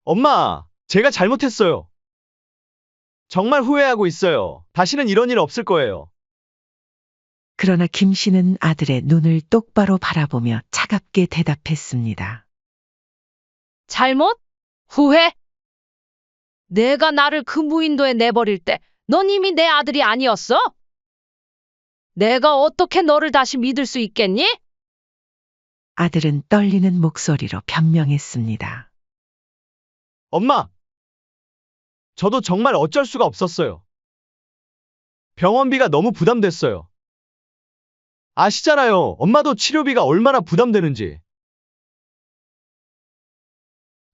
엄마, 제가 잘못했어요. 정말 후회하고 있어요. 다시는 이런 일 없을 거예요. 그러나 김 씨는 아들의 눈을 똑바로 바라보며 차갑게 대답했습니다. 잘못? 후회? 내가 나를 그 무인도에 내버릴 때 넌 이미 내 아들이 아니었어? 내가 어떻게 너를 다시 믿을 수 있겠니? 아들은 떨리는 목소리로 변명했습니다. 엄마, 저도 정말 어쩔 수가 없었어요. 병원비가 너무 부담됐어요. 아시잖아요. 엄마도 치료비가 얼마나 부담되는지.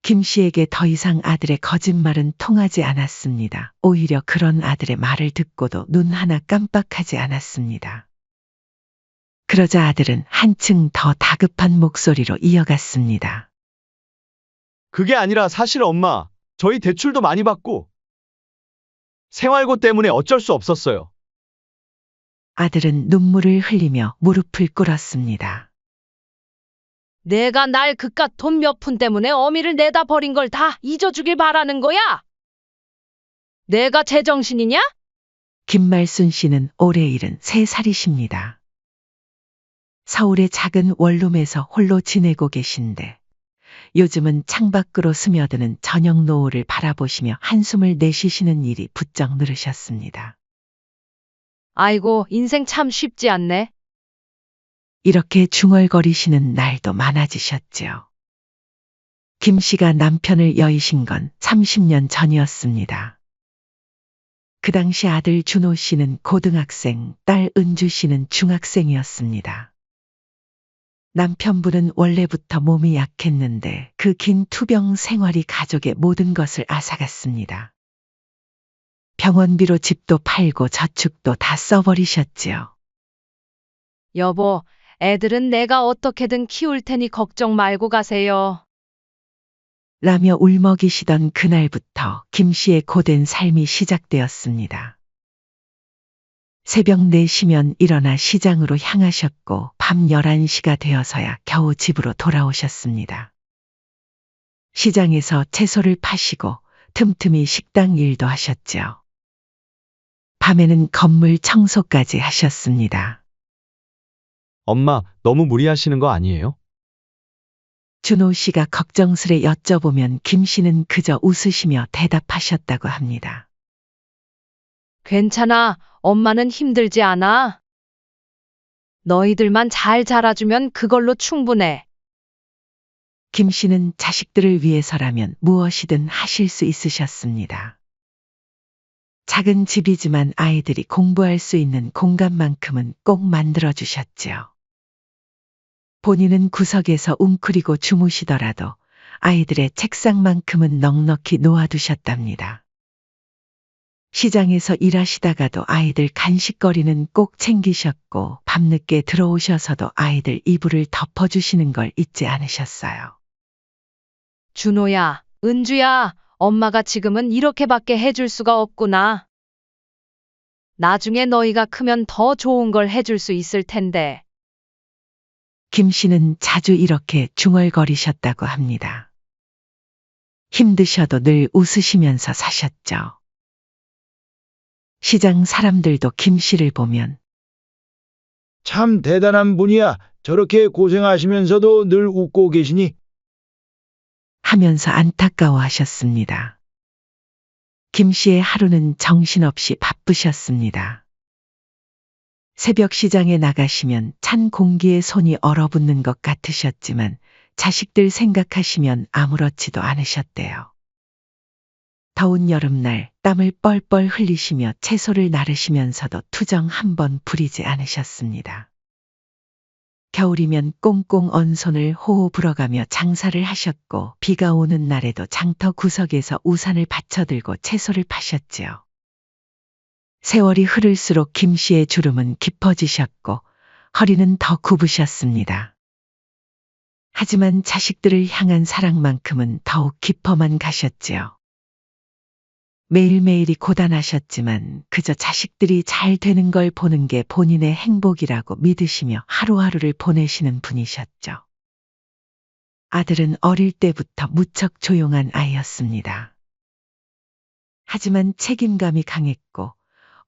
김 씨에게 더 이상 아들의 거짓말은 통하지 않았습니다. 오히려 그런 아들의 말을 듣고도 눈 하나 깜빡하지 않았습니다. 그러자 아들은 한층 더 다급한 목소리로 이어갔습니다. 그게 아니라 사실 엄마, 저희 대출도 많이 받고 생활고 때문에 어쩔 수 없었어요. 아들은 눈물을 흘리며 무릎을 꿇었습니다. 내가 날 그깟 돈 몇 푼 때문에 어미를 내다 버린 걸 다 잊어주길 바라는 거야? 내가 제정신이냐? 김말순 씨는 올해 73살이십니다. 서울의 작은 원룸에서 홀로 지내고 계신데 요즘은 창밖으로 스며드는 저녁 노을을 바라보시며 한숨을 내쉬시는 일이 부쩍 늘으셨습니다. 아이고, 인생 참 쉽지 않네. 이렇게 중얼거리시는 날도 많아지셨지요. 김 씨가 남편을 여의신 건 30년 전이었습니다. 그 당시 아들 준호 씨는 고등학생, 딸 은주 씨는 중학생이었습니다. 남편분은 원래부터 몸이 약했는데 그 긴 투병 생활이 가족의 모든 것을 앗아갔습니다. 병원비로 집도 팔고 저축도 다 써버리셨지요. 여보, 애들은 내가 어떻게든 키울 테니 걱정 말고 가세요. 라며 울먹이시던 그날부터 김 씨의 고된 삶이 시작되었습니다. 새벽 4시면 일어나 시장으로 향하셨고 밤 11시가 되어서야 겨우 집으로 돌아오셨습니다. 시장에서 채소를 파시고 틈틈이 식당 일도 하셨죠. 밤에는 건물 청소까지 하셨습니다. 엄마, 너무 무리하시는 거 아니에요? 준호 씨가 걱정스레 여쭤보면 김 씨는 그저 웃으시며 대답하셨다고 합니다. 괜찮아. 엄마는 힘들지 않아. 너희들만 잘 자라주면 그걸로 충분해. 김 씨는 자식들을 위해서라면 무엇이든 하실 수 있으셨습니다. 작은 집이지만 아이들이 공부할 수 있는 공간만큼은 꼭 만들어주셨지요. 본인은 구석에서 웅크리고 주무시더라도 아이들의 책상만큼은 넉넉히 놓아두셨답니다. 시장에서 일하시다가도 아이들 간식거리는 꼭 챙기셨고 밤늦게 들어오셔서도 아이들 이불을 덮어주시는 걸 잊지 않으셨어요. 준호야, 은주야, 엄마가 지금은 이렇게밖에 해줄 수가 없구나. 나중에 너희가 크면 더 좋은 걸 해줄 수 있을 텐데. 김 씨는 자주 이렇게 중얼거리셨다고 합니다. 힘드셔도 늘 웃으시면서 사셨죠. 시장 사람들도 김 씨를 보면 참 대단한 분이야. 저렇게 고생하시면서도 늘 웃고 계시니. 하면서 안타까워하셨습니다. 김 씨의 하루는 정신없이 바쁘셨습니다. 새벽 시장에 나가시면 찬 공기에 손이 얼어붙는 것 같으셨지만 자식들 생각하시면 아무렇지도 않으셨대요. 더운 여름날 땀을 뻘뻘 흘리시며 채소를 나르시면서도 투정 한 번 부리지 않으셨습니다. 겨울이면 꽁꽁 언 손을 호호 불어가며 장사를 하셨고 비가 오는 날에도 장터 구석에서 우산을 받쳐들고 채소를 파셨지요. 세월이 흐를수록 김 씨의 주름은 깊어지셨고 허리는 더 굽으셨습니다. 하지만 자식들을 향한 사랑만큼은 더욱 깊어만 가셨지요. 매일매일이 고단하셨지만 그저 자식들이 잘 되는 걸 보는 게 본인의 행복이라고 믿으시며 하루하루를 보내시는 분이셨죠. 아들은 어릴 때부터 무척 조용한 아이였습니다. 하지만 책임감이 강했고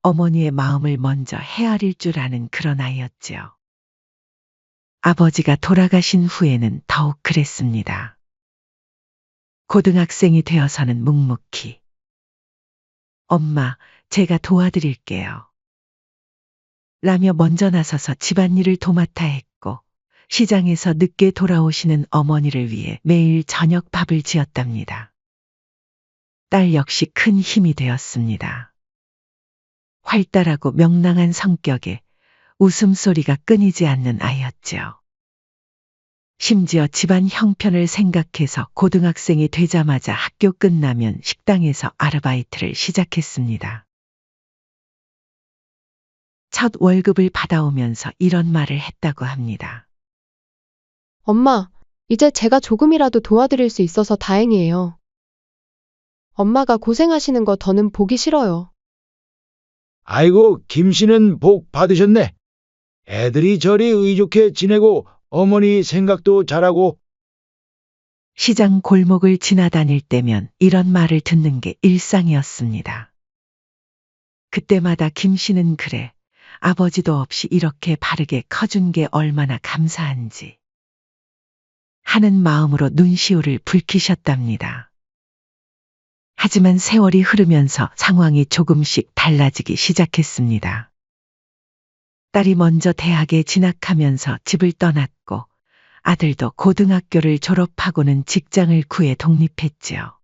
어머니의 마음을 먼저 헤아릴 줄 아는 그런 아이였지요. 아버지가 돌아가신 후에는 더욱 그랬습니다. 고등학생이 되어서는 묵묵히 엄마, 제가 도와드릴게요. 라며 먼저 나서서 집안일을 도맡아 했고 시장에서 늦게 돌아오시는 어머니를 위해 매일 저녁 밥을 지었답니다. 딸 역시 큰 힘이 되었습니다. 활달하고 명랑한 성격에 웃음소리가 끊이지 않는 아이였지요. 심지어 집안 형편을 생각해서 고등학생이 되자마자 학교 끝나면 식당에서 아르바이트를 시작했습니다. 첫 월급을 받아오면서 이런 말을 했다고 합니다. 엄마, 이제 제가 조금이라도 도와드릴 수 있어서 다행이에요. 엄마가 고생하시는 거 더는 보기 싫어요. 아이고, 김 씨는 복 받으셨네. 애들이 저리 의좋게 지내고 어머니 생각도 잘하고. 시장 골목을 지나다닐 때면 이런 말을 듣는 게 일상이었습니다. 그때마다 김 씨는 그래, 아버지도 없이 이렇게 바르게 커준 게 얼마나 감사한지 하는 마음으로 눈시울을 붉히셨답니다. 하지만 세월이 흐르면서 상황이 조금씩 달라지기 시작했습니다. 딸이 먼저 대학에 진학하면서 집을 떠났고 아들도 고등학교를 졸업하고는 직장을 구해 독립했지요.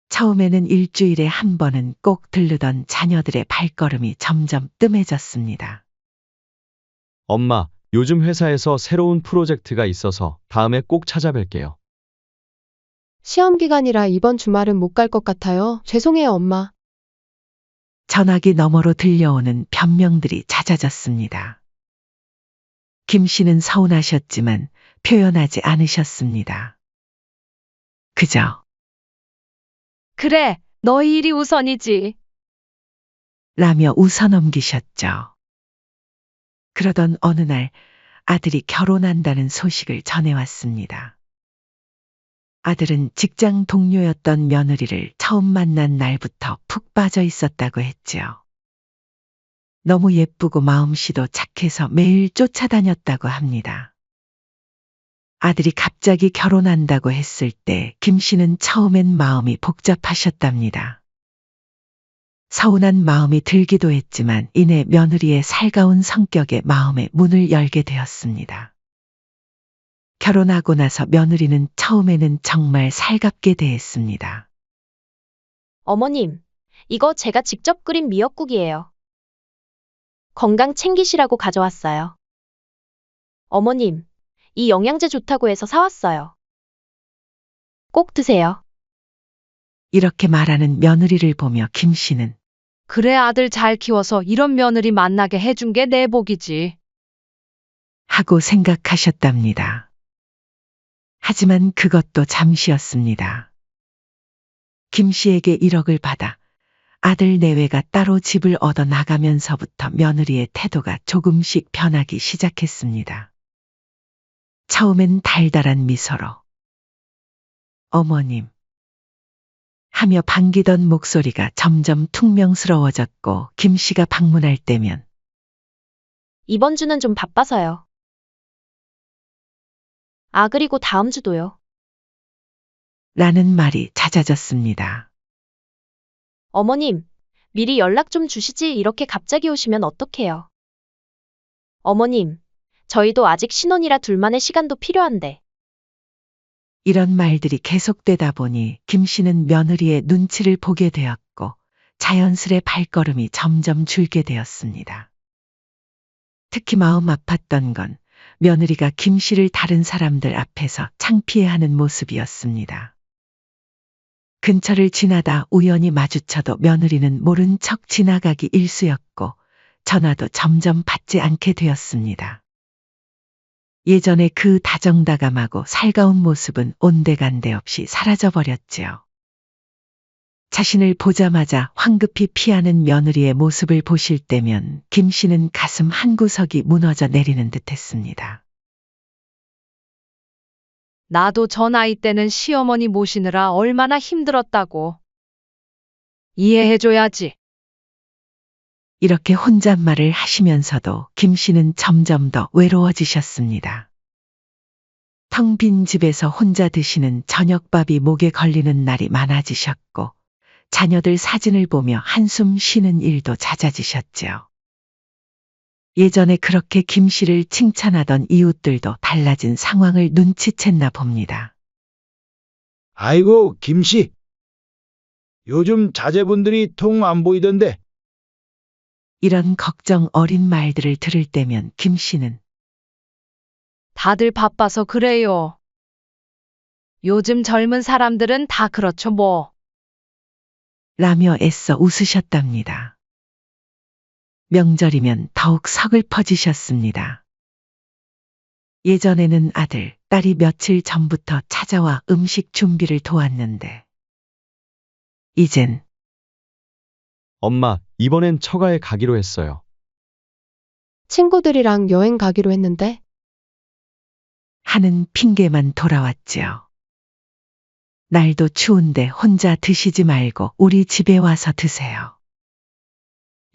처음에는 일주일에 한 번은 꼭 들르던 자녀들의 발걸음이 점점 뜸해졌습니다. 엄마, 요즘 회사에서 새로운 프로젝트가 있어서 다음에 꼭 찾아뵐게요. 시험 기간이라 이번 주말은 못 갈 것 같아요. 죄송해요, 엄마. 전화기 너머로 들려오는 변명들이 잦아졌습니다. 김 씨는 서운하셨지만 표현하지 않으셨습니다. 그저 그래, 너희 일이 우선이지. 라며 웃어넘기셨죠. 그러던 어느 날 아들이 결혼한다는 소식을 전해왔습니다. 아들은 직장 동료였던 며느리를 처음 만난 날부터 푹 빠져 있었다고 했지요. 너무 예쁘고 마음씨도 착해서 매일 쫓아다녔다고 합니다. 아들이 갑자기 결혼한다고 했을 때 김 씨는 처음엔 마음이 복잡하셨답니다. 서운한 마음이 들기도 했지만 이내 며느리의 살가운 성격에 마음의 문을 열게 되었습니다. 결혼하고 나서 며느리는 처음에는 정말 살갑게 대했습니다. 어머님, 이거 제가 직접 끓인 미역국이에요. 건강 챙기시라고 가져왔어요. 어머님, 이 영양제 좋다고 해서 사왔어요. 꼭 드세요. 이렇게 말하는 며느리를 보며 김 씨는 그래, 아들 잘 키워서 이런 며느리 만나게 해준 게 내 복이지. 하고 생각하셨답니다. 하지만 그것도 잠시였습니다. 김 씨에게 1억을 받아 아들 내외가 따로 집을 얻어 나가면서부터 며느리의 태도가 조금씩 변하기 시작했습니다. 처음엔 달달한 미소로 어머님 하며 반기던 목소리가 점점 퉁명스러워졌고 김 씨가 방문할 때면 이번 주는 좀 바빠서요. 아, 그리고 다음 주도요. 라는 말이 잦아졌습니다. 어머님, 미리 연락 좀 주시지 이렇게 갑자기 오시면 어떡해요. 어머님, 저희도 아직 신혼이라 둘만의 시간도 필요한데. 이런 말들이 계속되다 보니 김 씨는 며느리의 눈치를 보게 되었고 자연스레 발걸음이 점점 줄게 되었습니다. 특히 마음 아팠던 건 며느리가 김 씨를 다른 사람들 앞에서 창피해하는 모습이었습니다. 근처를 지나다 우연히 마주쳐도 며느리는 모른 척 지나가기 일쑤였고 전화도 점점 받지 않게 되었습니다. 예전에 그 다정다감하고 살가운 모습은 온데간데 없이 사라져버렸지요. 자신을 보자마자 황급히 피하는 며느리의 모습을 보실 때면 김 씨는 가슴 한구석이 무너져 내리는 듯 했습니다. 나도 저 나이 때는 시어머니 모시느라 얼마나 힘들었다고. 이해해줘야지. 이렇게 혼잣말을 하시면서도 김 씨는 점점 더 외로워지셨습니다. 텅 빈 집에서 혼자 드시는 저녁밥이 목에 걸리는 날이 많아지셨고, 자녀들 사진을 보며 한숨 쉬는 일도 잦아지셨지요. 예전에 그렇게 김 씨를 칭찬하던 이웃들도 달라진 상황을 눈치챘나 봅니다. 아이고, 김씨. 요즘 자제분들이 통 안 보이던데. 이런 걱정 어린 말들을 들을 때면 김 씨는 다들 바빠서 그래요. 요즘 젊은 사람들은 다 그렇죠 뭐. 라며 애써 웃으셨답니다. 명절이면 더욱 서글퍼지셨습니다. 예전에는 아들, 딸이 며칠 전부터 찾아와 음식 준비를 도왔는데, 이젠 엄마, 이번엔 처가에 가기로 했어요. 친구들이랑 여행 가기로 했는데 하는 핑계만 돌아왔지요. 날도 추운데 혼자 드시지 말고 우리 집에 와서 드세요.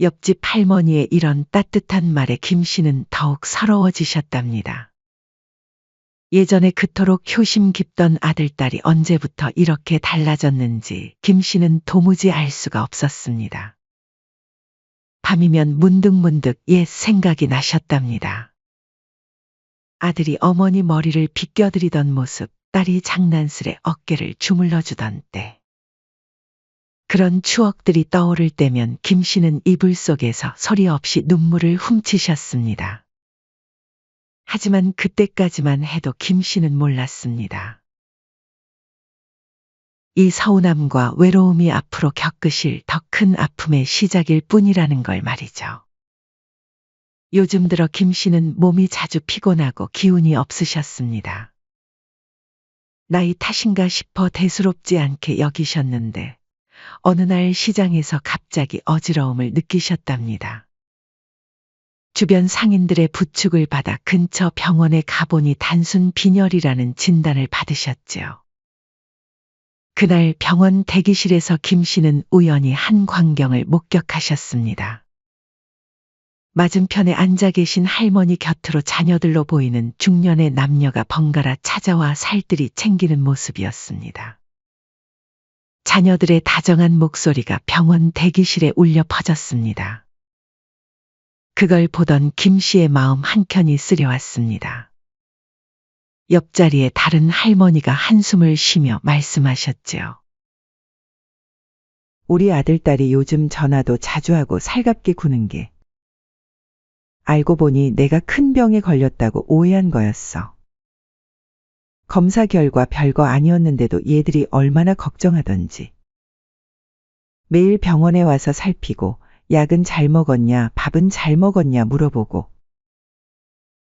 옆집 할머니의 이런 따뜻한 말에 김 씨는 더욱 서러워지셨답니다. 예전에 그토록 효심 깊던 아들딸이 언제부터 이렇게 달라졌는지 김 씨는 도무지 알 수가 없었습니다. 밤이면 문득문득 옛 생각이 나셨답니다. 아들이 어머니 머리를 빗겨드리던 모습, 딸이 장난스레 어깨를 주물러주던 때. 그런 추억들이 떠오를 때면 김 씨는 이불 속에서 소리 없이 눈물을 훔치셨습니다. 하지만 그때까지만 해도 김 씨는 몰랐습니다. 이 서운함과 외로움이 앞으로 겪으실 더 큰 아픔의 시작일 뿐이라는 걸 말이죠. 요즘 들어 김 씨는 몸이 자주 피곤하고 기운이 없으셨습니다. 나이 탓인가 싶어 대수롭지 않게 여기셨는데 어느 날 시장에서 갑자기 어지러움을 느끼셨답니다. 주변 상인들의 부축을 받아 근처 병원에 가보니 단순 빈혈이라는 진단을 받으셨지요. 그날 병원 대기실에서 김 씨는 우연히 한 광경을 목격하셨습니다. 맞은편에 앉아 계신 할머니 곁으로 자녀들로 보이는 중년의 남녀가 번갈아 찾아와 살뜰히 챙기는 모습이었습니다. 자녀들의 다정한 목소리가 병원 대기실에 울려 퍼졌습니다. 그걸 보던 김 씨의 마음 한켠이 쓰려왔습니다. 옆자리에 다른 할머니가 한숨을 쉬며 말씀하셨지요. 우리 아들딸이 요즘 전화도 자주 하고 살갑게 구는 게 알고 보니 내가 큰 병에 걸렸다고 오해한 거였어. 검사 결과 별거 아니었는데도 얘들이 얼마나 걱정하던지. 매일 병원에 와서 살피고 약은 잘 먹었냐, 밥은 잘 먹었냐 물어보고.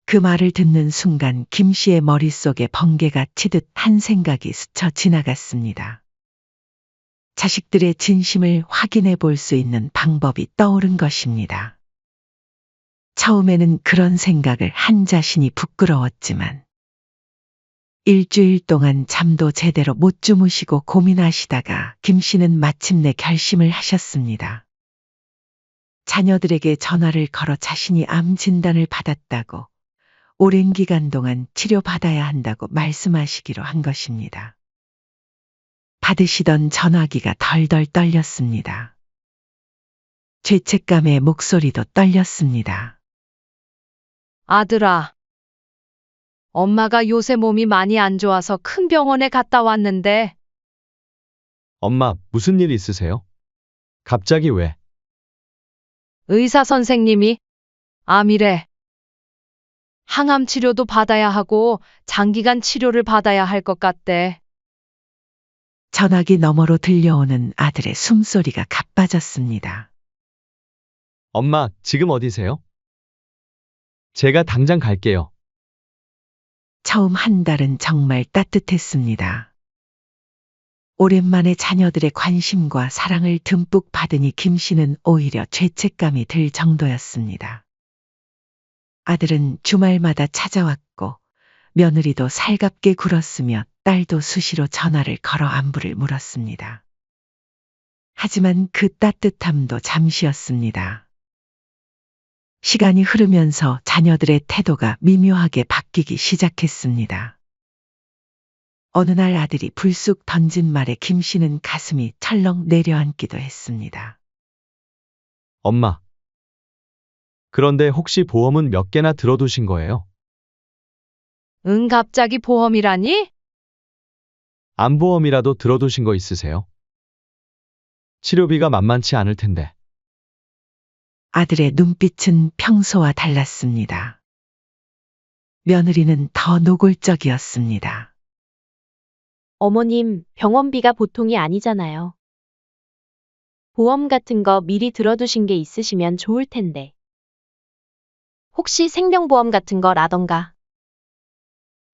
그 말을 듣는 순간 김 씨의 머릿속에 번개가 치듯 한 생각이 스쳐 지나갔습니다. 자식들의 진심을 확인해 볼 수 있는 방법이 떠오른 것입니다. 처음에는 그런 생각을 한 자신이 부끄러웠지만 일주일 동안 잠도 제대로 못 주무시고 고민하시다가 김 씨는 마침내 결심을 하셨습니다. 자녀들에게 전화를 걸어 자신이 암 진단을 받았다고 오랜 기간 동안 치료받아야 한다고 말씀하시기로 한 것입니다. 받으시던 전화기가 덜덜 떨렸습니다. 죄책감에 목소리도 떨렸습니다. 아들아. 엄마가 요새 몸이 많이 안 좋아서 큰 병원에 갔다 왔는데 엄마, 무슨 일 있으세요? 갑자기 왜? 의사 선생님이 암이래. 항암 치료도 받아야 하고 장기간 치료를 받아야 할 것 같대. 전화기 너머로 들려오는 아들의 숨소리가 가빠졌습니다. 엄마, 지금 어디세요? 제가 당장 갈게요. 처음 한 달은 정말 따뜻했습니다. 오랜만에 자녀들의 관심과 사랑을 듬뿍 받으니 김 씨는 오히려 죄책감이 들 정도였습니다. 아들은 주말마다 찾아왔고 며느리도 살갑게 굴었으며 딸도 수시로 전화를 걸어 안부를 물었습니다. 하지만 그 따뜻함도 잠시였습니다. 시간이 흐르면서 자녀들의 태도가 미묘하게 바뀌기 시작했습니다. 어느 날 아들이 불쑥 던진 말에 김 씨는 가슴이 철렁 내려앉기도 했습니다. 엄마. 그런데 혹시 보험은 몇 개나 들어두신 거예요? 응, 갑자기 보험이라니? 암보험이라도 들어두신 거 있으세요? 치료비가 만만치 않을 텐데. 아들의 눈빛은 평소와 달랐습니다. 며느리는 더 노골적이었습니다. 어머님, 병원비가 보통이 아니잖아요. 보험 같은 거 미리 들어두신 게 있으시면 좋을 텐데. 혹시 생명보험 같은 거라던가.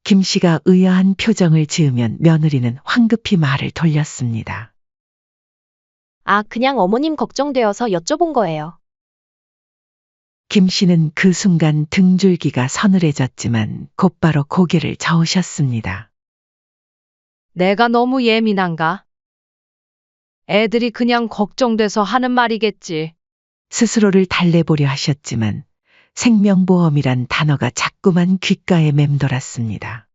김 씨가 의아한 표정을 지으면 며느리는 황급히 말을 돌렸습니다. 아, 그냥 어머님 걱정되어서 여쭤본 거예요. 김 씨는 그 순간 등줄기가 서늘해졌지만 곧바로 고개를 저으셨습니다. 내가 너무 예민한가? 애들이 그냥 걱정돼서 하는 말이겠지. 스스로를 달래보려 하셨지만 생명보험이란 단어가 자꾸만 귓가에 맴돌았습니다.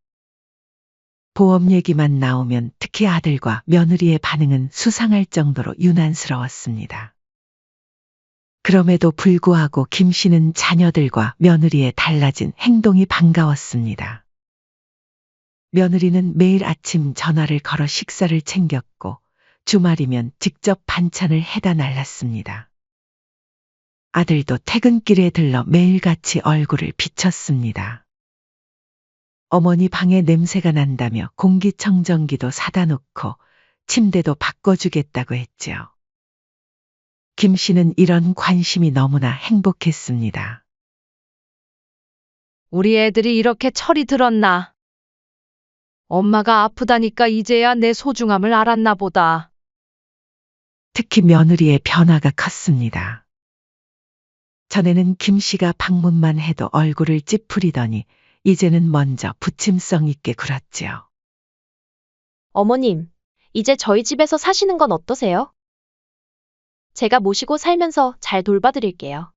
보험 얘기만 나오면 특히 아들과 며느리의 반응은 수상할 정도로 유난스러웠습니다. 그럼에도 불구하고 김 씨는 자녀들과 며느리의 달라진 행동이 반가웠습니다. 며느리는 매일 아침 전화를 걸어 식사를 챙겼고 주말이면 직접 반찬을 해다 날랐습니다. 아들도 퇴근길에 들러 매일같이 얼굴을 비쳤습니다. 어머니 방에 냄새가 난다며 공기청정기도 사다 놓고 침대도 바꿔주겠다고 했지요. 김 씨는 이런 관심이 너무나 행복했습니다. 우리 애들이 이렇게 철이 들었나? 엄마가 아프다니까 이제야 내 소중함을 알았나 보다. 특히 며느리의 변화가 컸습니다. 전에는 김 씨가 방문만 해도 얼굴을 찌푸리더니 이제는 먼저 부침성 있게 굴었지요. 어머님, 이제 저희 집에서 사시는 건 어떠세요? 제가 모시고 살면서 잘 돌봐드릴게요.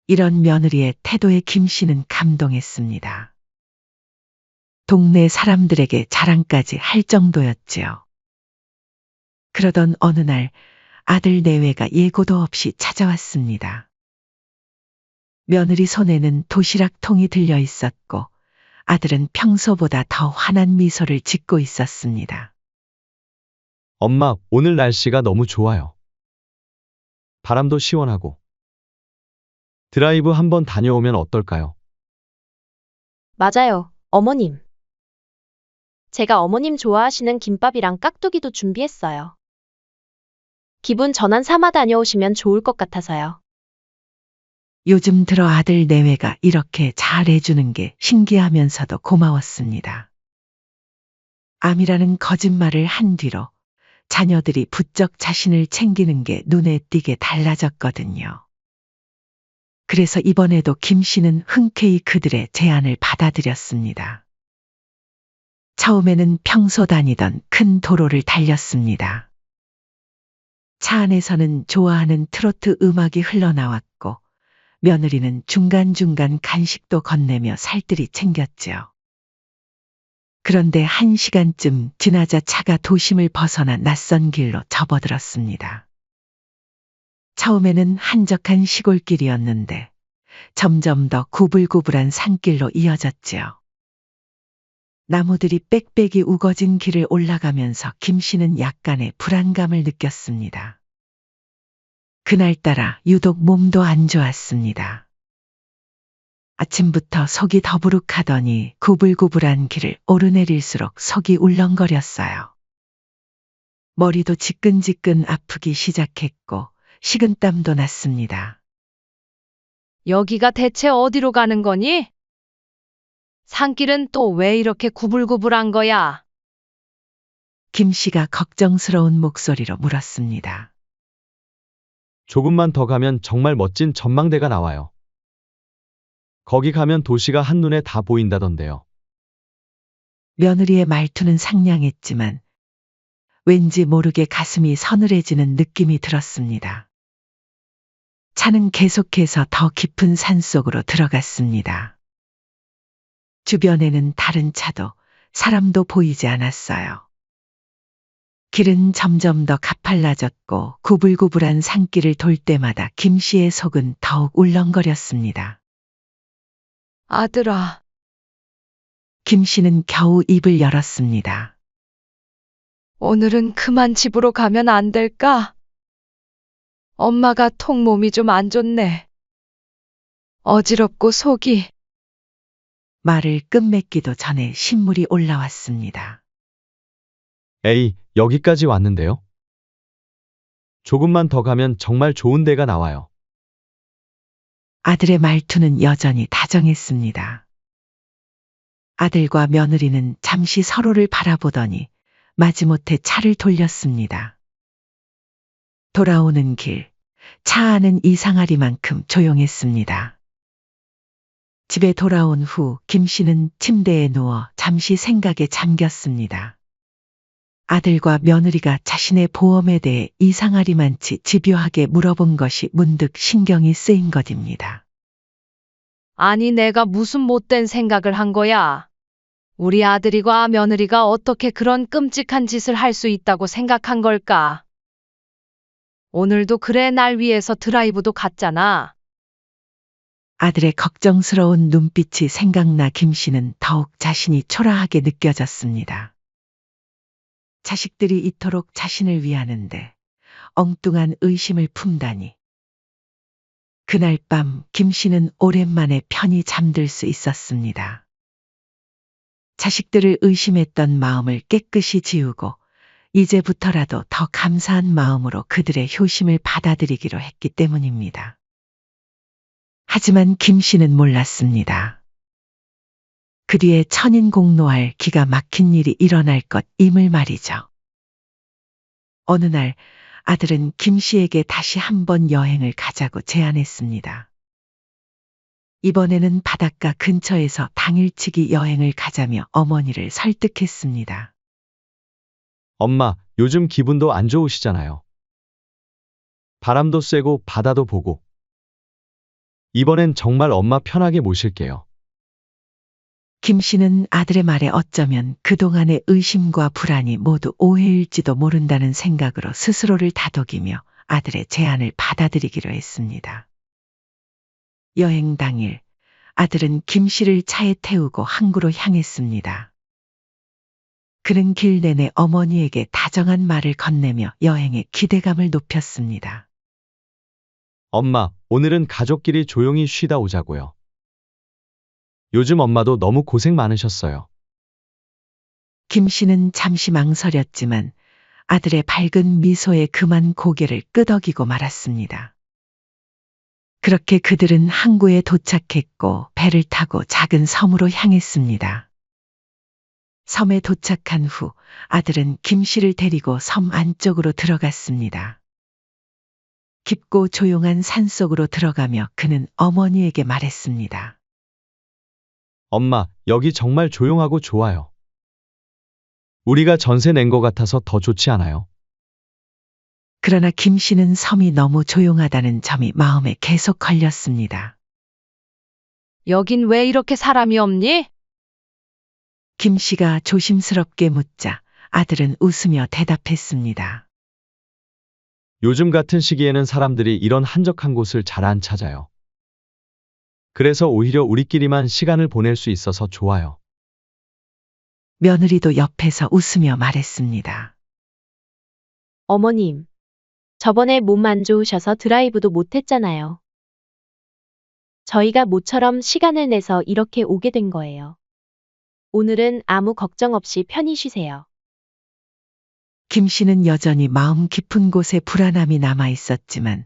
이런 며느리의 태도에 김 씨는 감동했습니다. 동네 사람들에게 자랑까지 할 정도였지요. 그러던 어느 날 아들 내외가 예고도 없이 찾아왔습니다. 며느리 손에는 도시락통이 들려 있었고 아들은 평소보다 더 환한 미소를 짓고 있었습니다. 엄마, 오늘 날씨가 너무 좋아요. 바람도 시원하고. 드라이브 한번 다녀오면 어떨까요? 맞아요, 어머님. 제가 어머님 좋아하시는 김밥이랑 깍두기도 준비했어요. 기분 전환 삼아 다녀오시면 좋을 것 같아서요. 요즘 들어 아들 내외가 이렇게 잘해주는 게 신기하면서도 고마웠습니다. 암이라는 거짓말을 한 뒤로 자녀들이 부쩍 자신을 챙기는 게 눈에 띄게 달라졌거든요. 그래서 이번에도 김 씨는 흔쾌히 그들의 제안을 받아들였습니다. 처음에는 평소 다니던 큰 도로를 달렸습니다. 차 안에서는 좋아하는 트로트 음악이 흘러나왔고 며느리는 중간중간 간식도 건네며 살뜰히 챙겼지요. 그런데 1시간쯤 지나자 차가 도심을 벗어나 낯선 길로 접어들었습니다. 처음에는 한적한 시골길이었는데 점점 더 구불구불한 산길로 이어졌지요. 나무들이 빽빽이 우거진 길을 올라가면서 김 씨는 약간의 불안감을 느꼈습니다. 그날따라 유독 몸도 안 좋았습니다. 아침부터 속이 더부룩하더니 구불구불한 길을 오르내릴수록 속이 울렁거렸어요. 머리도 지끈지끈 아프기 시작했고 식은땀도 났습니다. 여기가 대체 어디로 가는 거니? 산길은 또 왜 이렇게 구불구불한 거야? 김 씨가 걱정스러운 목소리로 물었습니다. 조금만 더 가면 정말 멋진 전망대가 나와요. 거기 가면 도시가 한눈에 다 보인다던데요. 며느리의 말투는 상냥했지만 왠지 모르게 가슴이 서늘해지는 느낌이 들었습니다. 차는 계속해서 더 깊은 산속으로 들어갔습니다. 주변에는 다른 차도 사람도 보이지 않았어요. 길은 점점 더 가팔라졌고 구불구불한 산길을 돌 때마다 김 씨의 속은 더욱 울렁거렸습니다. 아들아, 김 씨는 겨우 입을 열었습니다. 오늘은 그만 집으로 가면 안 될까? 엄마가 통 몸이 좀 안 좋네. 어지럽고 속이. 말을 끝맺기도 전에 신물이 올라왔습니다. 에이, 여기까지 왔는데요. 조금만 더 가면 정말 좋은 데가 나와요. 아들의 말투는 여전히 다정했습니다. 아들과 며느리는 잠시 서로를 바라보더니 마지못해 차를 돌렸습니다. 돌아오는 길, 차 안은 이상하리만큼 조용했습니다. 집에 돌아온 후 김 씨는 침대에 누워 잠시 생각에 잠겼습니다. 아들과 며느리가 자신의 보험에 대해 이상하리만치 집요하게 물어본 것이 문득 신경이 쓰인 것입니다. 아니, 내가 무슨 못된 생각을 한 거야? 우리 아들이과 며느리가 어떻게 그런 끔찍한 짓을 할 수 있다고 생각한 걸까? 오늘도 그래 날 위해서 드라이브도 갔잖아. 아들의 걱정스러운 눈빛이 생각나 김 씨는 더욱 자신이 초라하게 느껴졌습니다. 자식들이 이토록 자신을 위하는데 엉뚱한 의심을 품다니. 그날 밤 김 씨는 오랜만에 편히 잠들 수 있었습니다. 자식들을 의심했던 마음을 깨끗이 지우고 이제부터라도 더 감사한 마음으로 그들의 효심을 받아들이기로 했기 때문입니다. 하지만 김 씨는 몰랐습니다. 그 뒤에 천인공노할 기가 막힌 일이 일어날 것임을 말이죠. 어느 날 아들은 김 씨에게 다시 한번 여행을 가자고 제안했습니다. 이번에는 바닷가 근처에서 당일치기 여행을 가자며 어머니를 설득했습니다. 엄마, 요즘 기분도 안 좋으시잖아요. 바람도 쐬고 바다도 보고. 이번엔 정말 엄마 편하게 모실게요. 김 씨는 아들의 말에 어쩌면 그동안의 의심과 불안이 모두 오해일지도 모른다는 생각으로 스스로를 다독이며 아들의 제안을 받아들이기로 했습니다. 여행 당일 아들은 김 씨를 차에 태우고 항구로 향했습니다. 그는 길 내내 어머니에게 다정한 말을 건네며 여행의 기대감을 높였습니다. 엄마, 오늘은 가족끼리 조용히 쉬다 오자고요. 요즘 엄마도 너무 고생 많으셨어요. 김 씨는 잠시 망설였지만 아들의 밝은 미소에 그만 고개를 끄덕이고 말았습니다. 그렇게 그들은 항구에 도착했고 배를 타고 작은 섬으로 향했습니다. 섬에 도착한 후 아들은 김 씨를 데리고 섬 안쪽으로 들어갔습니다. 깊고 조용한 산속으로 들어가며 그는 어머니에게 말했습니다. 엄마, 여기 정말 조용하고 좋아요. 우리가 전세 낸 것 같아서 더 좋지 않아요? 그러나 김 씨는 섬이 너무 조용하다는 점이 마음에 계속 걸렸습니다. 여긴 왜 이렇게 사람이 없니? 김 씨가 조심스럽게 묻자 아들은 웃으며 대답했습니다. 요즘 같은 시기에는 사람들이 이런 한적한 곳을 잘 안 찾아요. 그래서 오히려 우리끼리만 시간을 보낼 수 있어서 좋아요. 며느리도 옆에서 웃으며 말했습니다. 어머님, 저번에 몸 안 좋으셔서 드라이브도 못 했잖아요. 저희가 모처럼 시간을 내서 이렇게 오게 된 거예요. 오늘은 아무 걱정 없이 편히 쉬세요. 김 씨는 여전히 마음 깊은 곳에 불안함이 남아 있었지만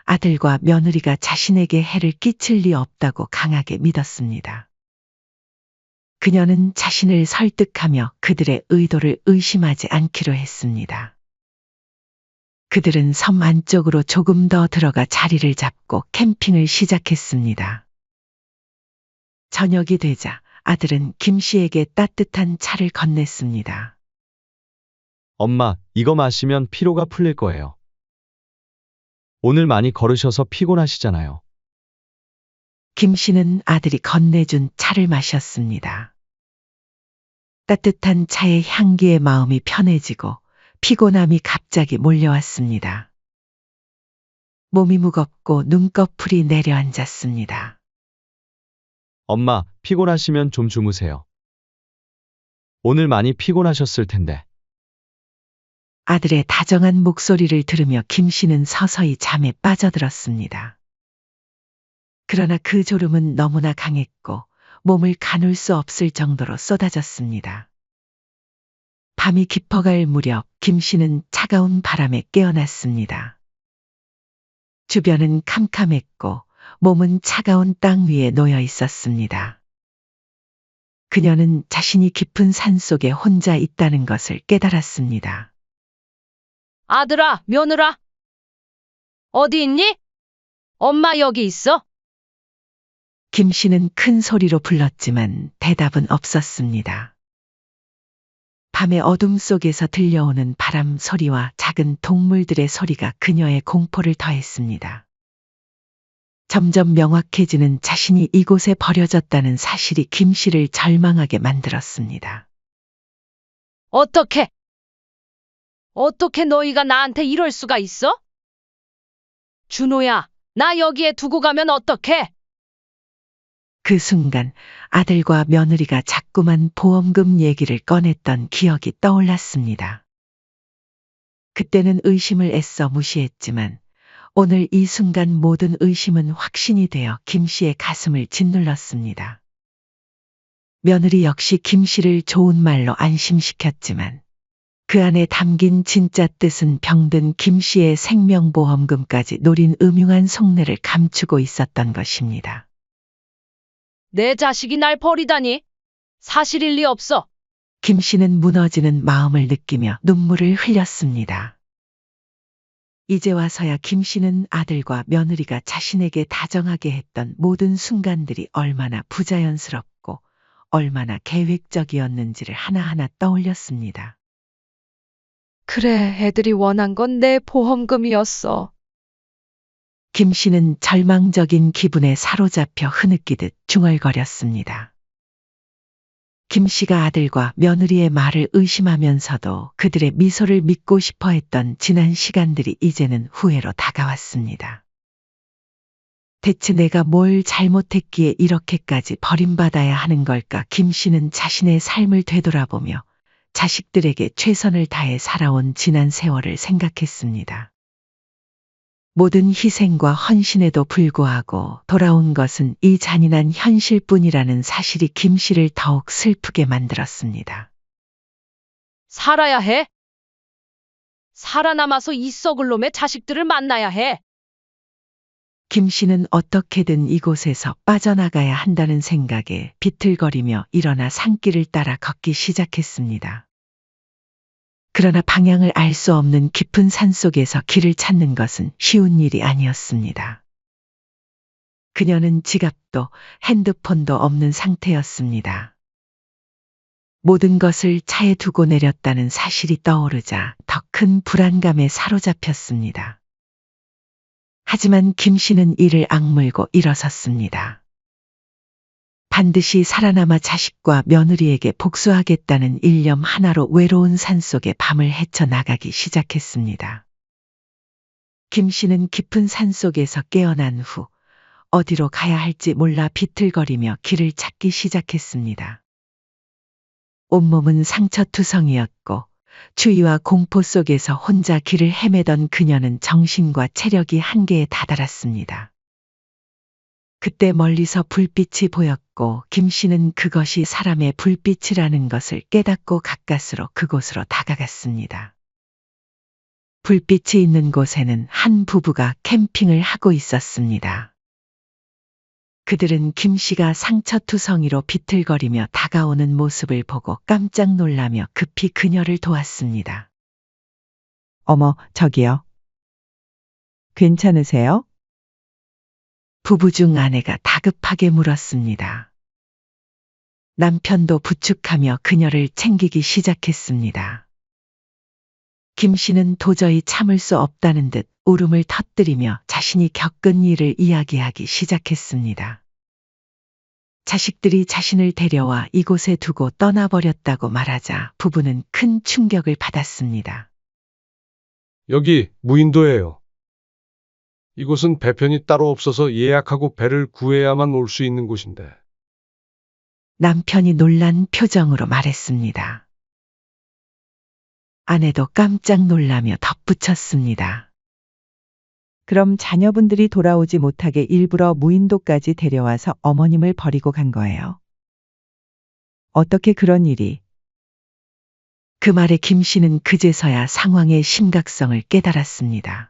아들과 며느리가 자신에게 해를 끼칠 리 없다고 강하게 믿었습니다. 그녀는 자신을 설득하며 그들의 의도를 의심하지 않기로 했습니다. 그들은 섬 안쪽으로 조금 더 들어가 자리를 잡고 캠핑을 시작했습니다. 저녁이 되자 아들은 김 씨에게 따뜻한 차를 건넸습니다. 엄마, 이거 마시면 피로가 풀릴 거예요. 오늘 많이 걸으셔서 피곤하시잖아요. 김 씨는 아들이 건네준 차를 마셨습니다. 따뜻한 차의 향기에 마음이 편해지고 피곤함이 갑자기 몰려왔습니다. 몸이 무겁고 눈꺼풀이 내려앉았습니다. 엄마, 피곤하시면 좀 주무세요. 오늘 많이 피곤하셨을 텐데. 아들의 다정한 목소리를 들으며 김 씨는 서서히 잠에 빠져들었습니다. 그러나 그 졸음은 너무나 강했고 몸을 가눌 수 없을 정도로 쏟아졌습니다. 밤이 깊어갈 무렵 김 씨는 차가운 바람에 깨어났습니다. 주변은 캄캄했고 몸은 차가운 땅 위에 놓여 있었습니다. 그녀는 자신이 깊은 산 속에 혼자 있다는 것을 깨달았습니다. 아들아, 며느라. 어디 있니? 엄마 여기 있어. 김 씨는 큰 소리로 불렀지만 대답은 없었습니다. 밤의 어둠 속에서 들려오는 바람 소리와 작은 동물들의 소리가 그녀의 공포를 더했습니다. 점점 명확해지는 자신이 이곳에 버려졌다는 사실이 김 씨를 절망하게 만들었습니다. 어떻게 너희가 나한테 이럴 수가 있어? 준호야, 나 여기에 두고 가면 어떡해? 그 순간 아들과 며느리가 자꾸만 보험금 얘기를 꺼냈던 기억이 떠올랐습니다. 그때는 의심을 애써 무시했지만 오늘 이 순간 모든 의심은 확신이 되어 김 씨의 가슴을 짓눌렀습니다. 며느리 역시 김 씨를 좋은 말로 안심시켰지만 그 안에 담긴 진짜 뜻은 병든 김 씨의 생명보험금까지 노린 음흉한 속내를 감추고 있었던 것입니다. 내 자식이 날 버리다니. 사실일 리 없어. 김 씨는 무너지는 마음을 느끼며 눈물을 흘렸습니다. 이제 와서야 김 씨는 아들과 며느리가 자신에게 다정하게 했던 모든 순간들이 얼마나 부자연스럽고 얼마나 계획적이었는지를 하나하나 떠올렸습니다. 그래, 애들이 원한 건 내 보험금이었어. 김 씨는 절망적인 기분에 사로잡혀 흐느끼듯 중얼거렸습니다. 김 씨가 아들과 며느리의 말을 의심하면서도 그들의 미소를 믿고 싶어 했던 지난 시간들이 이제는 후회로 다가왔습니다. 대체 내가 뭘 잘못했기에 이렇게까지 버림받아야 하는 걸까? 김 씨는 자신의 삶을 되돌아보며 자식들에게 최선을 다해 살아온 지난 세월을 생각했습니다. 모든 희생과 헌신에도 불구하고 돌아온 것은 이 잔인한 현실뿐이라는 사실이 김 씨를 더욱 슬프게 만들었습니다. 살아야 해. 살아남아서 이 썩을 놈의 자식들을 만나야 해. 김 씨는 어떻게든 이곳에서 빠져나가야 한다는 생각에 비틀거리며 일어나 산길을 따라 걷기 시작했습니다. 그러나 방향을 알 수 없는 깊은 산 속에서 길을 찾는 것은 쉬운 일이 아니었습니다. 그녀는 지갑도 핸드폰도 없는 상태였습니다. 모든 것을 차에 두고 내렸다는 사실이 떠오르자 더 큰 불안감에 사로잡혔습니다. 하지만 김 씨는 이를 악물고 일어섰습니다. 반드시 살아남아 자식과 며느리에게 복수하겠다는 일념 하나로 외로운 산속에 밤을 헤쳐나가기 시작했습니다. 김 씨는 깊은 산속에서 깨어난 후 어디로 가야 할지 몰라 비틀거리며 길을 찾기 시작했습니다. 온몸은 상처투성이었고 추위와 공포 속에서 혼자 길을 헤매던 그녀는 정신과 체력이 한계에 다다랐습니다. 그때 멀리서 불빛이 보였고 김 씨는 그것이 사람의 불빛이라는 것을 깨닫고 가까스로 그곳으로 다가갔습니다. 불빛이 있는 곳에는 한 부부가 캠핑을 하고 있었습니다. 그들은 김 씨가 상처투성이로 비틀거리며 다가오는 모습을 보고 깜짝 놀라며 급히 그녀를 도왔습니다. 어머, 저기요. 괜찮으세요? 부부 중 아내가 다급하게 물었습니다. 남편도 부축하며 그녀를 챙기기 시작했습니다. 김 씨는 도저히 참을 수 없다는 듯 울음을 터뜨리며 자신이 겪은 일을 이야기하기 시작했습니다. 자식들이 자신을 데려와 이곳에 두고 떠나버렸다고 말하자 부부는 큰 충격을 받았습니다. 여기 무인도예요. 이곳은 배편이 따로 없어서 예약하고 배를 구해야만 올 수 있는 곳인데. 남편이 놀란 표정으로 말했습니다. 아내도 깜짝 놀라며 덧붙였습니다. 그럼 자녀분들이 돌아오지 못하게 일부러 무인도까지 데려와서 어머님을 버리고 간 거예요. 어떻게 그런 일이? 그 말에 김 씨는 그제서야 상황의 심각성을 깨달았습니다.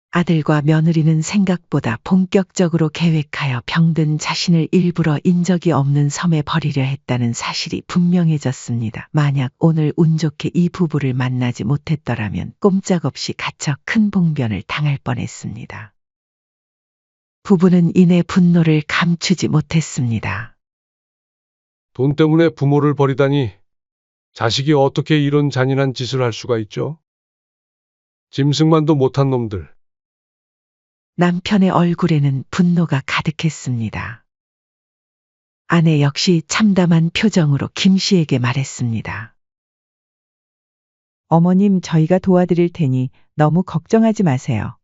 아들과 며느리는 생각보다 본격적으로 계획하여 병든 자신을 일부러 인적이 없는 섬에 버리려 했다는 사실이 분명해졌습니다. 만약 오늘 운 좋게 이 부부를 만나지 못했더라면 꼼짝없이 갇혀 큰 봉변을 당할 뻔했습니다. 부부는 이내 분노를 감추지 못했습니다. 돈 때문에 부모를 버리다니. 자식이 어떻게 이런 잔인한 짓을 할 수가 있죠? 짐승만도 못한 놈들. 남편의 얼굴에는 분노가 가득했습니다. 아내 역시 참담한 표정으로 김 씨에게 말했습니다. 어머님, 저희가 도와드릴 테니 너무 걱정하지 마세요.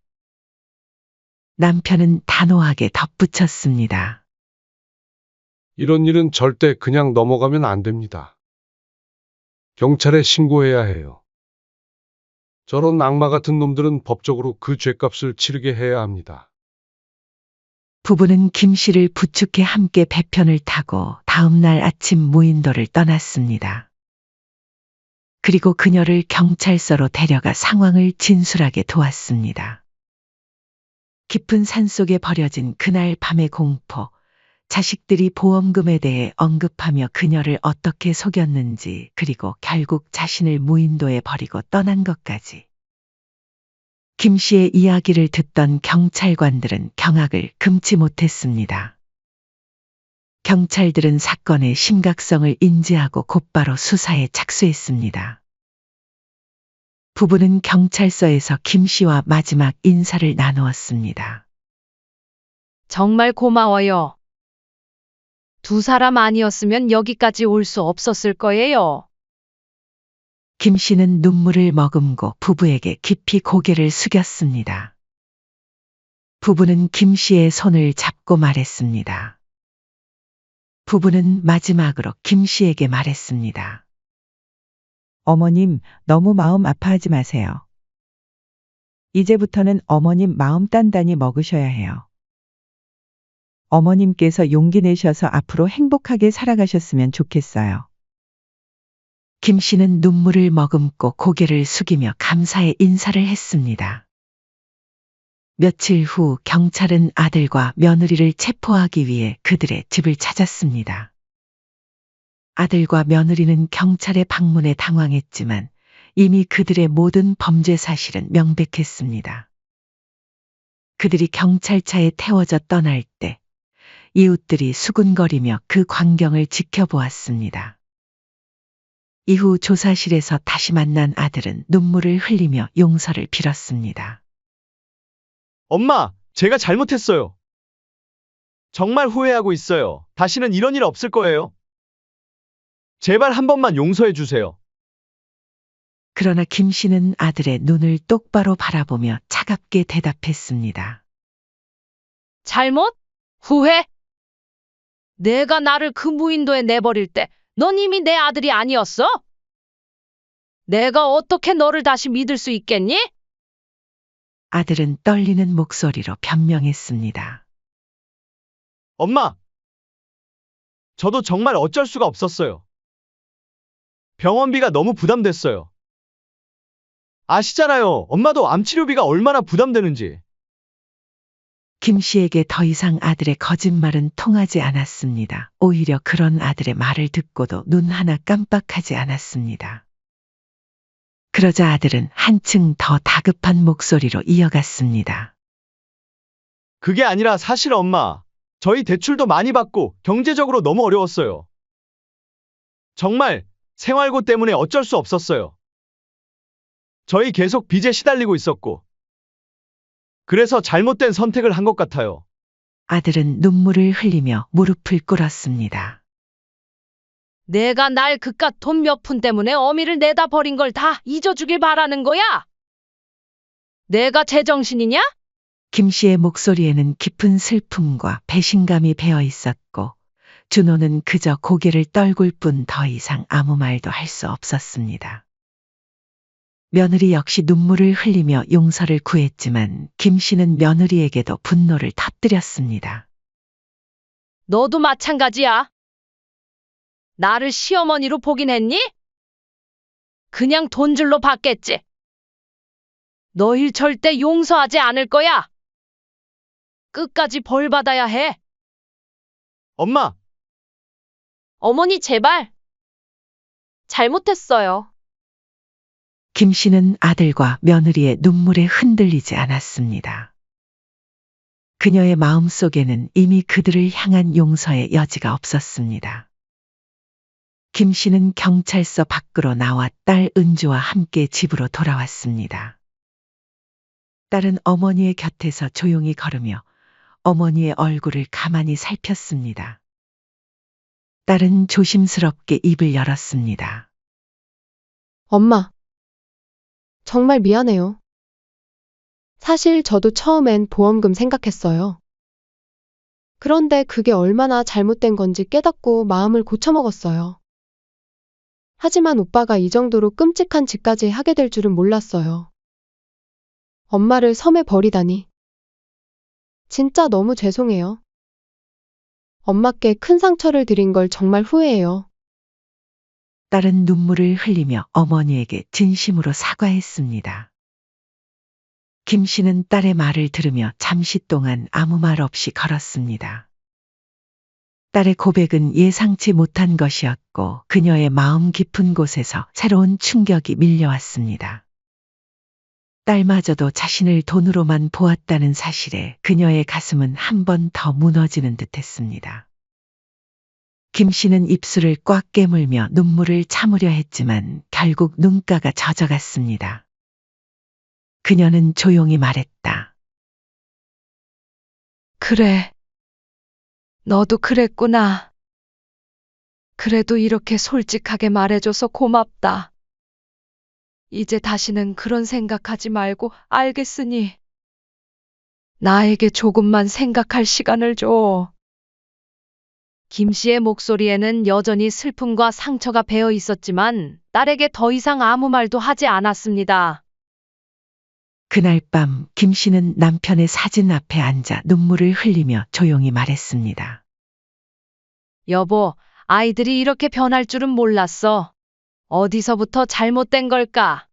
남편은 단호하게 덧붙였습니다. 이런 일은 절대 그냥 넘어가면 안 됩니다. 경찰에 신고해야 해요. 저런 악마 같은 놈들은 법적으로 그 죗값을 치르게 해야 합니다. 부부는 김 씨를 부축해 함께 배편을 타고 다음 날 아침 무인도를 떠났습니다. 그리고 그녀를 경찰서로 데려가 상황을 진술하게 도왔습니다. 깊은 산속에 버려진 그날 밤의 공포, 자식들이 보험금에 대해 언급하며 그녀를 어떻게 속였는지, 그리고 결국 자신을 무인도에 버리고 떠난 것까지. 김 씨의 이야기를 듣던 경찰관들은 경악을 금치 못했습니다. 경찰들은 사건의 심각성을 인지하고 곧바로 수사에 착수했습니다. 부부는 경찰서에서 김 씨와 마지막 인사를 나누었습니다. 정말 고마워요. 두 사람 아니었으면 여기까지 올 수 없었을 거예요. 김 씨는 눈물을 머금고 부부에게 깊이 고개를 숙였습니다. 부부는 김 씨의 손을 잡고 말했습니다. 부부는 마지막으로 김 씨에게 말했습니다. 어머님, 너무 마음 아파하지 마세요. 이제부터는 어머님 마음 단단히 먹으셔야 해요. 어머님께서 용기 내셔서 앞으로 행복하게 살아가셨으면 좋겠어요. 김 씨는 눈물을 머금고 고개를 숙이며 감사의 인사를 했습니다. 며칠 후 경찰은 아들과 며느리를 체포하기 위해 그들의 집을 찾았습니다. 아들과 며느리는 경찰의 방문에 당황했지만 이미 그들의 모든 범죄 사실은 명백했습니다. 그들이 경찰차에 태워져 떠날 때 이웃들이 수군거리며 그 광경을 지켜보았습니다. 이후 조사실에서 다시 만난 아들은 눈물을 흘리며 용서를 빌었습니다. 엄마, 제가 잘못했어요. 정말 후회하고 있어요. 다시는 이런 일 없을 거예요. 제발 한 번만 용서해 주세요. 그러나 김 씨는 아들의 눈을 똑바로 바라보며 차갑게 대답했습니다. 잘못? 후회? 내가 나를 그 무인도에 내버릴 때 넌 이미 내 아들이 아니었어? 내가 어떻게 너를 다시 믿을 수 있겠니? 아들은 떨리는 목소리로 변명했습니다. 엄마, 저도 정말 어쩔 수가 없었어요. 병원비가 너무 부담됐어요. 아시잖아요. 엄마도 암치료비가 얼마나 부담되는지. 김 씨에게 더 이상 아들의 거짓말은 통하지 않았습니다. 오히려 그런 아들의 말을 듣고도 눈 하나 깜빡하지 않았습니다. 그러자 아들은 한층 더 다급한 목소리로 이어갔습니다. 그게 아니라 사실 엄마, 저희 대출도 많이 받고 경제적으로 너무 어려웠어요. 정말 생활고 때문에 어쩔 수 없었어요. 저희 계속 빚에 시달리고 있었고, 그래서 잘못된 선택을 한 것 같아요. 아들은 눈물을 흘리며 무릎을 꿇었습니다. 내가 날 그깟 돈 몇 푼 때문에 어미를 내다 버린 걸 다 잊어주길 바라는 거야? 내가 제정신이냐? 김 씨의 목소리에는 깊은 슬픔과 배신감이 배어 있었고, 준호는 그저 고개를 떨굴 뿐 더 이상 아무 말도 할 수 없었습니다. 며느리 역시 눈물을 흘리며 용서를 구했지만 김 씨는 며느리에게도 분노를 터뜨렸습니다. 너도 마찬가지야. 나를 시어머니로 보긴 했니? 그냥 돈줄로 받겠지. 너희 절대 용서하지 않을 거야. 끝까지 벌 받아야 해. 엄마, 어머니 제발. 잘못했어요. 김 씨는 아들과 며느리의 눈물에 흔들리지 않았습니다. 그녀의 마음속에는 이미 그들을 향한 용서의 여지가 없었습니다. 김 씨는 경찰서 밖으로 나와 딸 은주와 함께 집으로 돌아왔습니다. 딸은 어머니의 곁에서 조용히 걸으며 어머니의 얼굴을 가만히 살폈습니다. 딸은 조심스럽게 입을 열었습니다. 엄마, 정말 미안해요. 사실 저도 처음엔 보험금 생각했어요. 그런데 그게 얼마나 잘못된 건지 깨닫고 마음을 고쳐먹었어요. 하지만 오빠가 이 정도로 끔찍한 짓까지 하게 될 줄은 몰랐어요. 엄마를 섬에 버리다니. 진짜 너무 죄송해요. 엄마께 큰 상처를 드린 걸 정말 후회해요. 딸은 눈물을 흘리며 어머니에게 진심으로 사과했습니다. 김 씨는 딸의 말을 들으며 잠시 동안 아무 말 없이 걸었습니다. 딸의 고백은 예상치 못한 것이었고 그녀의 마음 깊은 곳에서 새로운 충격이 밀려왔습니다. 딸마저도 자신을 돈으로만 보았다는 사실에 그녀의 가슴은 한 번 더 무너지는 듯했습니다. 김 씨는 입술을 꽉 깨물며 눈물을 참으려 했지만 결국 눈가가 젖어갔습니다. 그녀는 조용히 말했다. 그래. 너도 그랬구나. 그래도 이렇게 솔직하게 말해줘서 고맙다. 이제 다시는 그런 생각하지 말고 알겠으니 나에게 조금만 생각할 시간을 줘. 김 씨의 목소리에는 여전히 슬픔과 상처가 배어 있었지만 딸에게 더 이상 아무 말도 하지 않았습니다. 그날 밤 김 씨는 남편의 사진 앞에 앉아 눈물을 흘리며 조용히 말했습니다. 여보, 아이들이 이렇게 변할 줄은 몰랐어. 어디서부터 잘못된 걸까?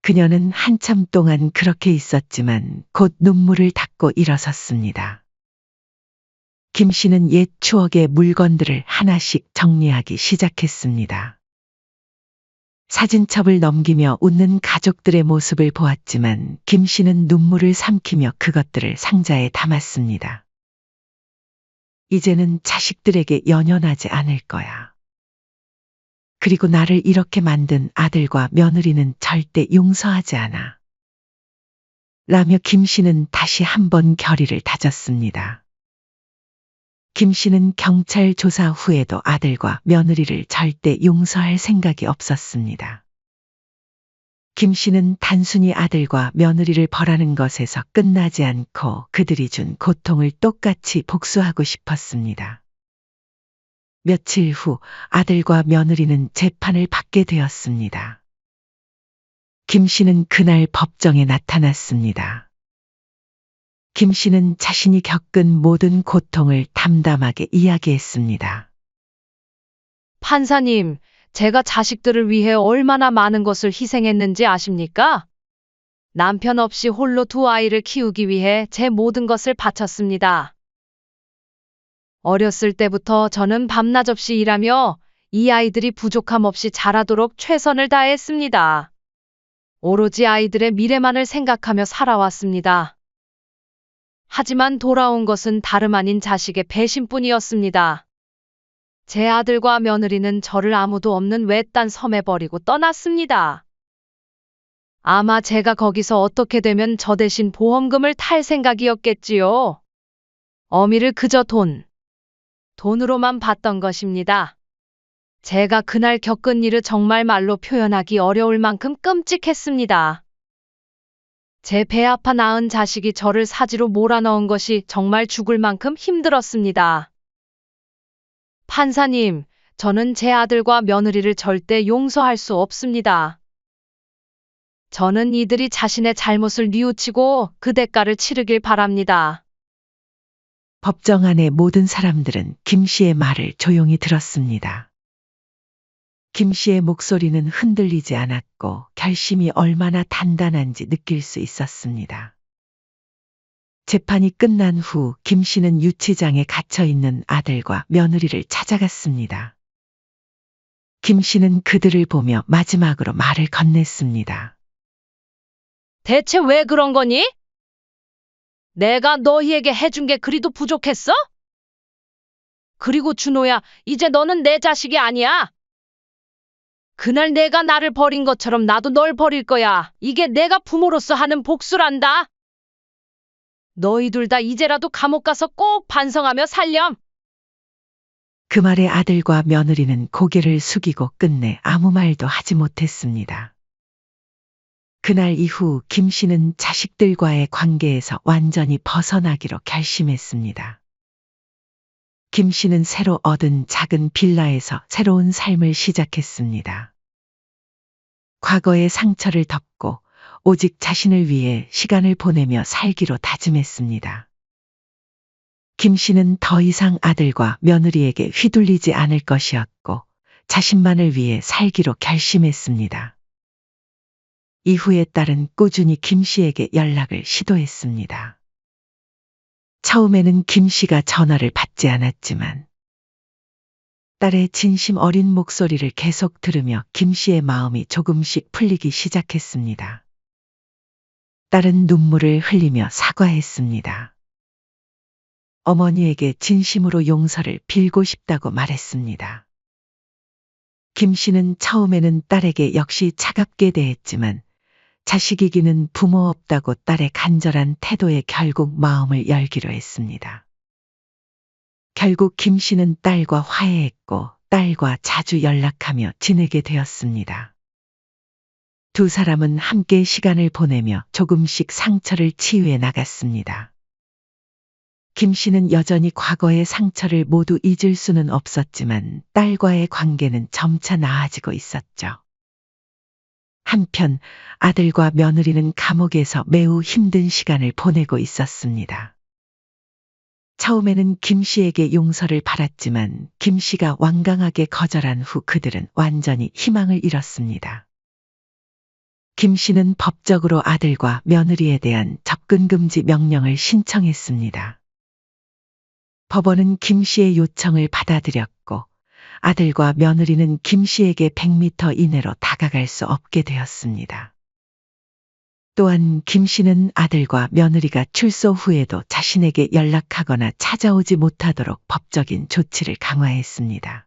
그녀는 한참 동안 그렇게 있었지만 곧 눈물을 닦고 일어섰습니다. 김 씨는 옛 추억의 물건들을 하나씩 정리하기 시작했습니다. 사진첩을 넘기며 웃는 가족들의 모습을 보았지만 김 씨는 눈물을 삼키며 그것들을 상자에 담았습니다. 이제는 자식들에게 연연하지 않을 거야. 그리고 나를 이렇게 만든 아들과 며느리는 절대 용서하지 않아. 라며 김 씨는 다시 한번 결의를 다졌습니다. 김 씨는 경찰 조사 후에도 아들과 며느리를 절대 용서할 생각이 없었습니다. 김 씨는 단순히 아들과 며느리를 벌하는 것에서 끝나지 않고 그들이 준 고통을 똑같이 복수하고 싶었습니다. 며칠 후 아들과 며느리는 재판을 받게 되었습니다. 김 씨는 그날 법정에 나타났습니다. 김 씨는 자신이 겪은 모든 고통을 담담하게 이야기했습니다. 판사님, 제가 자식들을 위해 얼마나 많은 것을 희생했는지 아십니까? 남편 없이 홀로 두 아이를 키우기 위해 제 모든 것을 바쳤습니다. 어렸을 때부터 저는 밤낮 없이 일하며 이 아이들이 부족함 없이 자라도록 최선을 다했습니다. 오로지 아이들의 미래만을 생각하며 살아왔습니다. 하지만 돌아온 것은 다름 아닌 자식의 배신뿐이었습니다. 제 아들과 며느리는 저를 아무도 없는 외딴 섬에 버리고 떠났습니다. 아마 제가 거기서 어떻게 되면 저 대신 보험금을 탈 생각이었겠지요. 어미를 그저 돈으로만 봤던 것입니다. 제가 그날 겪은 일을 정말 말로 표현하기 어려울 만큼 끔찍했습니다. 제 배 아파 낳은 자식이 저를 사지로 몰아넣은 것이 정말 죽을 만큼 힘들었습니다. 판사님, 저는 제 아들과 며느리를 절대 용서할 수 없습니다. 저는 이들이 자신의 잘못을 뉘우치고 그 대가를 치르길 바랍니다. 법정 안의 모든 사람들은 김 씨의 말을 조용히 들었습니다. 김 씨의 목소리는 흔들리지 않았고 결심이 얼마나 단단한지 느낄 수 있었습니다. 재판이 끝난 후 김 씨는 유치장에 갇혀 있는 아들과 며느리를 찾아갔습니다. 김 씨는 그들을 보며 마지막으로 말을 건넸습니다. 대체 왜 그런 거니? 내가 너희에게 해준 게 그리도 부족했어? 그리고 준호야, 이제 너는 내 자식이 아니야. 그날 내가 나를 버린 것처럼 나도 널 버릴 거야. 이게 내가 부모로서 하는 복수란다. 너희 둘 다 이제라도 감옥 가서 꼭 반성하며 살렴. 그 말에 아들과 며느리는 고개를 숙이고 끝내 아무 말도 하지 못했습니다. 그날 이후 김 씨는 자식들과의 관계에서 완전히 벗어나기로 결심했습니다. 김 씨는 새로 얻은 작은 빌라에서 새로운 삶을 시작했습니다. 과거의 상처를 덮고 오직 자신을 위해 시간을 보내며 살기로 다짐했습니다. 김 씨는 더 이상 아들과 며느리에게 휘둘리지 않을 것이었고 자신만을 위해 살기로 결심했습니다. 이후에 딸은 꾸준히 김 씨에게 연락을 시도했습니다. 처음에는 김 씨가 전화를 받지 않았지만 딸의 진심 어린 목소리를 계속 들으며 김 씨의 마음이 조금씩 풀리기 시작했습니다. 딸은 눈물을 흘리며 사과했습니다. 어머니에게 진심으로 용서를 빌고 싶다고 말했습니다. 김 씨는 처음에는 딸에게 역시 차갑게 대했지만 자식이기는 부모 없다고 딸의 간절한 태도에 결국 마음을 열기로 했습니다. 결국 김 씨는 딸과 화해했고 딸과 자주 연락하며 지내게 되었습니다. 두 사람은 함께 시간을 보내며 조금씩 상처를 치유해 나갔습니다. 김 씨는 여전히 과거의 상처를 모두 잊을 수는 없었지만 딸과의 관계는 점차 나아지고 있었죠. 한편 아들과 며느리는 감옥에서 매우 힘든 시간을 보내고 있었습니다. 처음에는 김 씨에게 용서를 바랐지만 김 씨가 완강하게 거절한 후 그들은 완전히 희망을 잃었습니다. 김 씨는 법적으로 아들과 며느리에 대한 접근 금지 명령을 신청했습니다. 법원은 김 씨의 요청을 받아들였고 아들과 며느리는 김 씨에게 100m 이내로 다가갈 수 없게 되었습니다. 또한 김 씨는 아들과 며느리가 출소 후에도 자신에게 연락하거나 찾아오지 못하도록 법적인 조치를 강화했습니다.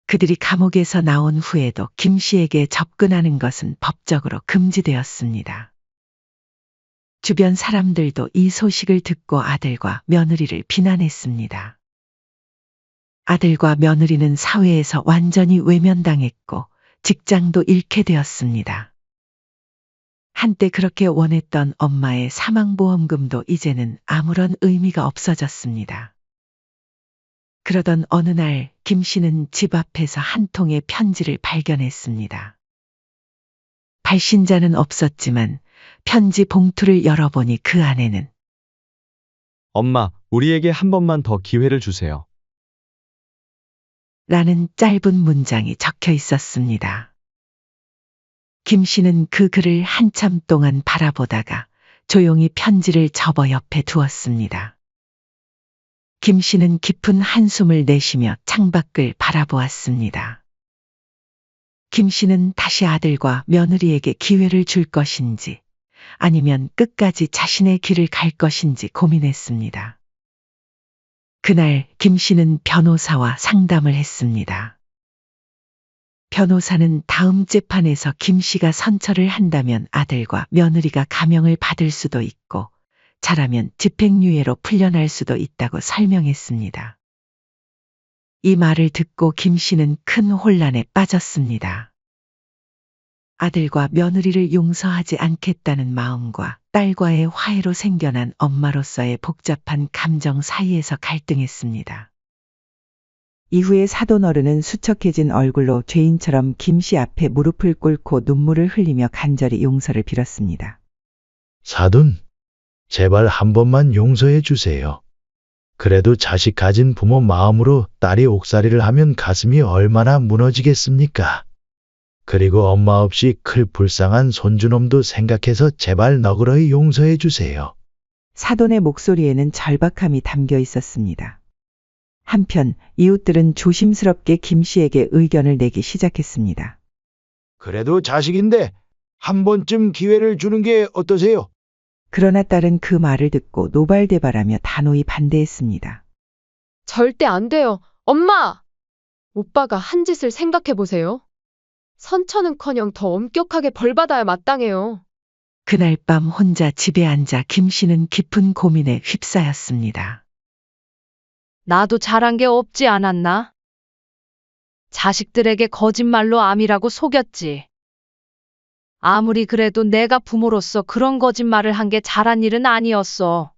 그들이 감옥에서 나온 후에도 김 씨에게 접근하는 것은 법적으로 금지되었습니다. 주변 사람들도 이 소식을 듣고 아들과 며느리를 비난했습니다. 아들과 며느리는 사회에서 완전히 외면당했고 직장도 잃게 되었습니다. 한때 그렇게 원했던 엄마의 사망보험금도 이제는 아무런 의미가 없어졌습니다. 그러던 어느 날 김 씨는 집 앞에서 한 통의 편지를 발견했습니다. 발신자는 없었지만 편지 봉투를 열어보니 그 안에는 엄마, 우리에게 한 번만 더 기회를 주세요. 라는 짧은 문장이 적혀 있었습니다. 김 씨는 그 글을 한참 동안 바라보다가 조용히 편지를 접어 옆에 두었습니다. 김 씨는 깊은 한숨을 내쉬며 창밖을 바라보았습니다. 김 씨는 다시 아들과 며느리에게 기회를 줄 것인지 아니면 끝까지 자신의 길을 갈 것인지 고민했습니다. 그날 김 씨는 변호사와 상담을 했습니다. 변호사는 다음 재판에서 김 씨가 선처를 한다면 아들과 며느리가 감형을 받을 수도 있고 잘하면 집행유예로 풀려날 수도 있다고 설명했습니다. 이 말을 듣고 김 씨는 큰 혼란에 빠졌습니다. 아들과 며느리를 용서하지 않겠다는 마음과 딸과의 화해로 생겨난 엄마로서의 복잡한 감정 사이에서 갈등했습니다. 이후에 사돈 어른은 수척해진 얼굴로 죄인처럼 김 씨 앞에 무릎을 꿇고 눈물을 흘리며 간절히 용서를 빌었습니다. 사돈, 제발 한 번만 용서해 주세요. 그래도 자식 가진 부모 마음으로 딸이 옥살이를 하면 가슴이 얼마나 무너지겠습니까? 그리고 엄마 없이 클 불쌍한 손주놈도 생각해서 제발 너그러이 용서해 주세요. 사돈의 목소리에는 절박함이 담겨 있었습니다. 한편 이웃들은 조심스럽게 김 씨에게 의견을 내기 시작했습니다. 그래도 자식인데 한 번쯤 기회를 주는 게 어떠세요? 그러나 딸은 그 말을 듣고 노발대발하며 단호히 반대했습니다. 절대 안 돼요. 엄마! 오빠가 한 짓을 생각해 보세요. 선처는커녕 더 엄격하게 벌받아야 마땅해요. 그날 밤 혼자 집에 앉아 김 씨는 깊은 고민에 휩싸였습니다. 나도 잘한 게 없지 않았나? 자식들에게 거짓말로 암이라고 속였지. 아무리 그래도 내가 부모로서 그런 거짓말을 한 게 잘한 일은 아니었어.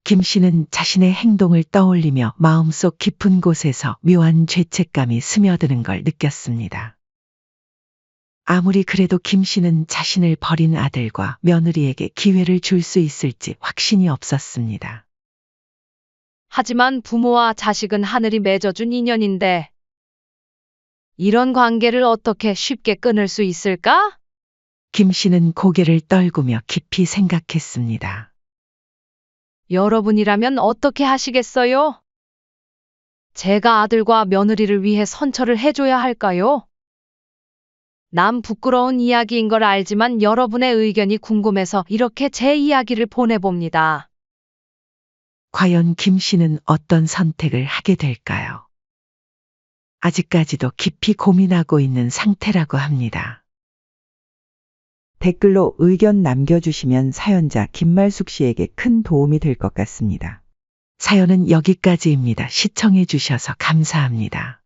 김 씨는 자신의 행동을 떠올리며 마음속 깊은 곳에서 묘한 죄책감이 스며드는 걸 느꼈습니다. 아무리 그래도 김 씨는 자신을 버린 아들과 며느리에게 기회를 줄 수 있을지 확신이 없었습니다. 하지만 부모와 자식은 하늘이 맺어준 인연인데 이런 관계를 어떻게 쉽게 끊을 수 있을까? 김 씨는 고개를 떨구며 깊이 생각했습니다. 여러분이라면 어떻게 하시겠어요? 제가 아들과 며느리를 위해 선처를 해줘야 할까요? 남 부끄러운 이야기인 걸 알지만 여러분의 의견이 궁금해서 이렇게 제 이야기를 보내봅니다. 과연 김 씨는 어떤 선택을 하게 될까요? 아직까지도 깊이 고민하고 있는 상태라고 합니다. 댓글로 의견 남겨주시면 사연자 김말숙 씨에게 큰 도움이 될 것 같습니다. 사연은 여기까지입니다. 시청해 주셔서 감사합니다.